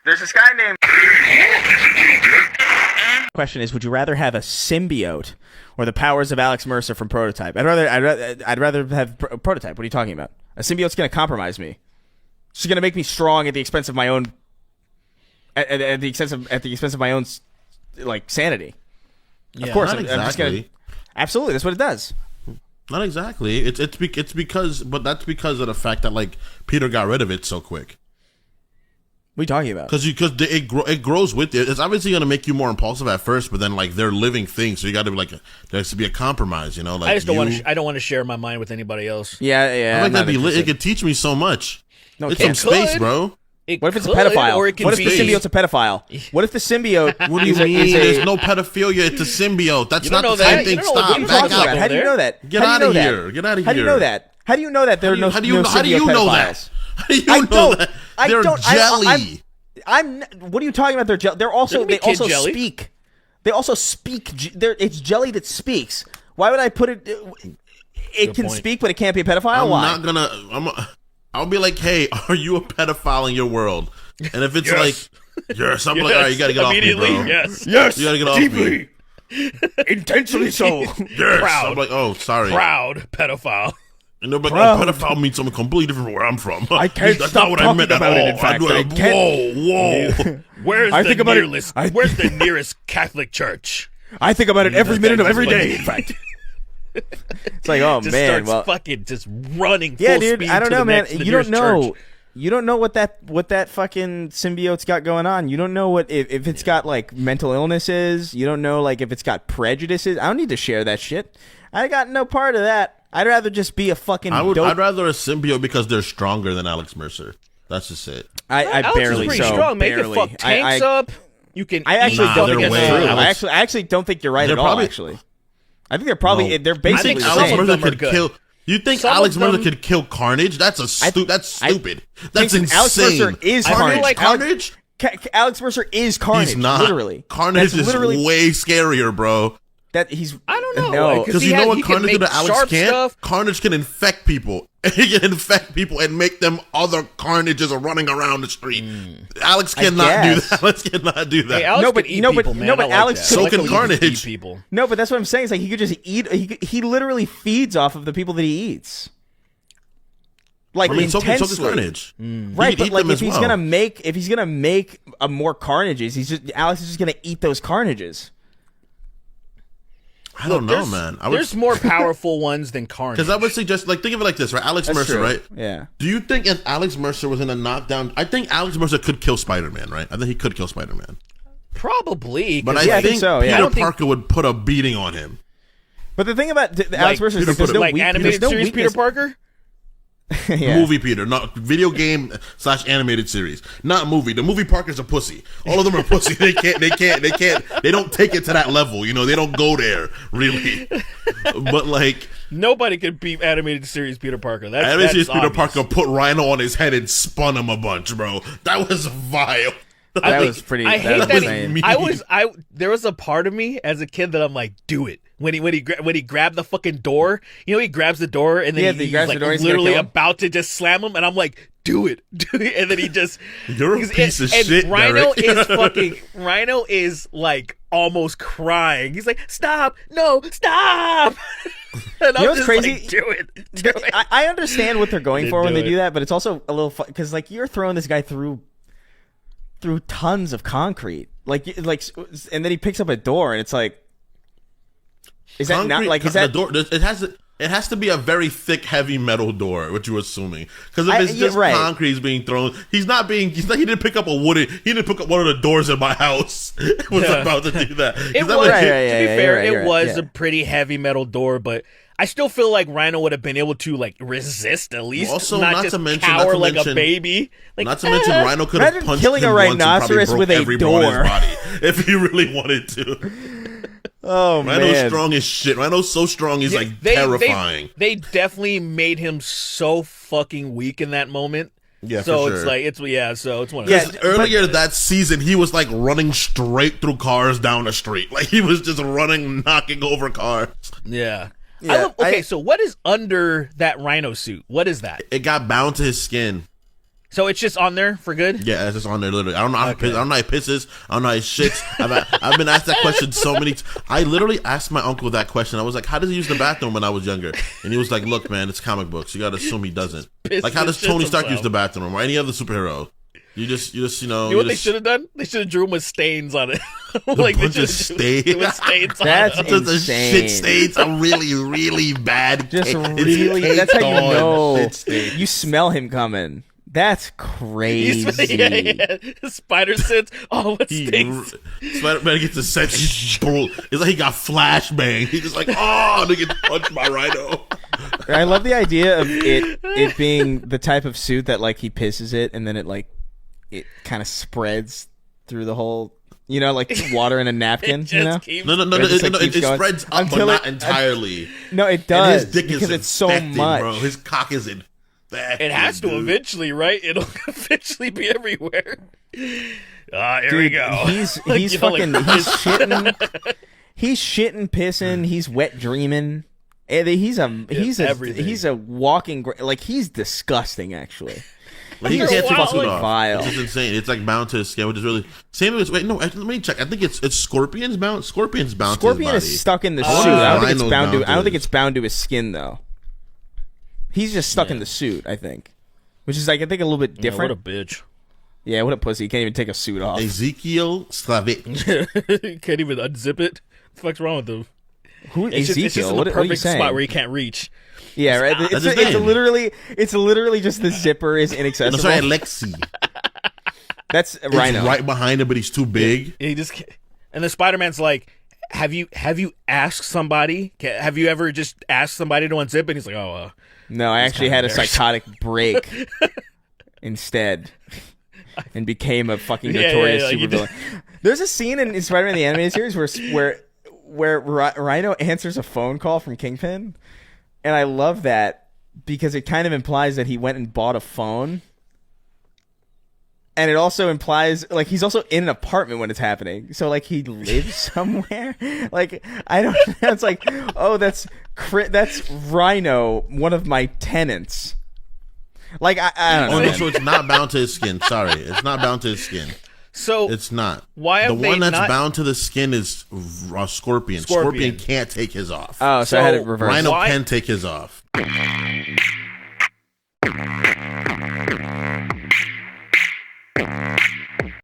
There's this guy named... Question is, would you rather have a symbiote or the powers of Alex Mercer from Prototype? I'd rather have Prototype. What are you talking about? A symbiote's going to compromise me. It's going to make me strong at the expense of my own... At the expense of my own, like, sanity. Yeah, of course, not exactly. I'm just gonna. Absolutely, that's what it does. Not exactly. It's because, but that's because of the fact that like Peter got rid of it so quick. What are you talking about? Because it grows with you. It's obviously gonna make you more impulsive at first, but then like they're living things, so you got to be like there has to be a compromise. You know, like I just don't want to. I don't want to share my mind with anybody else. Yeah. I think that'd be lit. It could teach me so much. No, it's some space, bro. What if it's a pedophile? Or it what if the symbiote's a pedophile? What if the symbiote... What do you mean? There's no pedophilia. It's a symbiote. That's not the same thing. Stop. Back up. How do you know that? Get out of here. Get out of here. How do you know that? How do you know that there are no symbiote pedophiles? How do you know that? How do you know that? They're jelly. What are you talking about? They're jelly. They also jelly. speak. They also speak. It's jelly that speaks. Why would I put it... It can speak, but it can't be a pedophile? Why? I'll be like, hey, are you a pedophile in your world? And if it's like, yes, I'm like, all right, you gotta get off me, bro. Yes, you gotta get off me. Intensely so. Yes. Proud. I'm like, oh, sorry. Proud pedophile. And they're like, oh, pedophile means something completely different from where I'm from. I can't That's stop not what I meant talking about at all. it, in fact. I Whoa. Where's the nearest Catholic church? I think about it every minute of every day, in fact. It's like, oh just man, starts fucking just running. Yeah, full dude. Speed I don't to know, the man. next, You don't know. church. You don't know what that fucking symbiote's got going on. You don't know what if it's got like mental illnesses. You don't know like if it's got prejudices. I don't need to share that shit. I got no part of that. I'd rather just be a fucking. I'd rather a symbiote because they're stronger than Alex Mercer. That's just it. I Alex barely is pretty so. strong. Make barely. it fuck tanks up. You can. I actually don't think it's true. Alex, I actually don't think you're right at all. Actually, I think they're probably they're basically the Alex same. Mercer could kill. You think Alex Mercer could kill Carnage? That's stupid. That's insane. Alex Mercer is Carnage. Like Carnage? Alex Mercer is Carnage. He's not. Literally. Carnage is way scarier, bro. That he's. I don't know. No, because you know what Carnage do to Alex can't? Carnage can infect people. He can infect people and make them other Carnages are running around the street. Alex cannot do that. Alex cannot do that. Hey, Alex but Alex so can Carnage. People. No, but that's what I'm saying. Is like he could just eat. He literally feeds off of the people that he eats. Like so can intensely. Carnage, right? But like if he's gonna make a more Carnages, Alex is just gonna eat those Carnages. I don't know, man. There's more powerful ones than Carnage. Because I would suggest, like, think of it like this, right? Alex Mercer, true. right? Yeah. Do you think if Alex Mercer was in a knockdown, I think Alex Mercer could kill Spider-Man, right? I think he could kill Spider-Man. Probably. But I think so, Peter Parker would put a beating on him. But the thing about Alex Mercer is there's no animated series Peter Parker? Yeah. Movie Peter, not video game / animated series, not movie. The movie Parker's a pussy. All of them are pussy. They don't take it to that level. You know, they don't go there really. But like nobody could beat animated series Peter Parker. Animated series Peter Parker put Rhino on his head and spun him a bunch, bro. That was vile. That was pretty. I hate that. There was a part of me as a kid that I'm like, do it. When he grabbed the fucking door, you know, he grabs the door and then he's like literally about to just slam him, and I'm like, do it, and then he just. You're a piece of shit. Rhino is fucking. Rhino is like almost crying. He's like, stop, no, stop. And you know what's crazy? Like, do it. I understand what they're going for when they do that, but it's also a little fun because like you're throwing this guy through tons of concrete, like, and then he picks up a door, and it's like, is that not like is that the door? It has to be a very thick, heavy metal door. What you're assuming? Because if it's just concrete is being thrown, he didn't pick up he didn't pick up one of the doors in my house. Was about to do that. To be fair, it was a pretty heavy metal door, but I still feel like Rhino would have been able to like resist at least, also, not just cower like a baby. Like, not to mention, Rhino could have punched killing him a rhinoceros with a door if he really wanted to. Oh man, Rhino's strong as shit. Rhino's so strong, he's like terrifying. They definitely made him so fucking weak in that moment. Yeah, so for sure. it's like so it's one of those. Earlier that season, he was like running straight through cars down the street, like he was just running, knocking over cars. Yeah. Yeah, so what is under that Rhino suit? What is that? It got bound to his skin. So it's just on there for good? Yeah, it's just on there literally. I don't know how I don't know how he pisses. I don't know how he shits. I've been asked that question so many times. I literally asked my uncle that question. I was like, how does he use the bathroom when I was younger? And he was like, look, man, it's comic books. You gotta assume he doesn't. Like, how does Tony Stark use the bathroom or any other superhero? You just you know. You know what they should have done? They should have drew him with stains on it. Like, a bunch of stains. That's insane. The shit stains are really, really bad. Just really. That's how you know. You smell him coming. That's crazy. Yeah. Spider sense. Oh, what stinks? Spider-Man gets a sense. It's like he got flashbang. He's just like, oh, they get punched by Rhino. I love the idea of it being the type of suit that like he pisses it and then it kind of spreads through the whole. You know, like water in a napkin. You know? No. It spreads up, but not entirely. No, it does. And his dick because is it's so much. Bro. His cock is infected. It has to eventually, right? It'll eventually be everywhere. Here we go. He's fucking. He's shitting. He's shitting, pissing. He's wet dreaming. He's a walking. Like, he's disgusting, actually. Like, he can't take his suit off. Vile. It's just insane. It's like bound to his skin, which is really same as wait. No, let me check. I think it's Scorpion's bound. Scorpion to his body. is stuck in the suit. I don't think it's bound to his skin though. He's just stuck in the suit. I think, which is like I think a little bit different. What a bitch. Yeah, what a pussy. He can't even take a suit off. Ezekiel Slavic. Can't even unzip it. What the fuck's wrong with him? Who Ezekiel? It's just in the perfect spot where he can't reach. Yeah, right. It's literally just the zipper is inaccessible. No, sorry, Alexi. That's Rhino. It's right behind him, but he's too big. Yeah, he just can't. And the Spider-Man's like, have you asked somebody? Have you ever just asked somebody to unzip? And he's like, oh, no, I actually had a psychotic break instead, and became a fucking notorious supervillain. There's a scene in Spider-Man the Animated Series where Rhino answers a phone call from Kingpin. And I love that because it kind of implies that he went and bought a phone. And it also implies, like, he's also in an apartment when it's happening. So, like, he lives somewhere. Like, I don't know. It's like, oh, that's Rhino, one of my tenants. Like, I don't know. Oh, no, so it's not bound to his skin. Sorry. It's not bound to his skin. So it's not. Why have the one that's bound to the skin is Scorpion. Scorpion can't take his off. Oh, so I had it reversed. Rhino can take his off.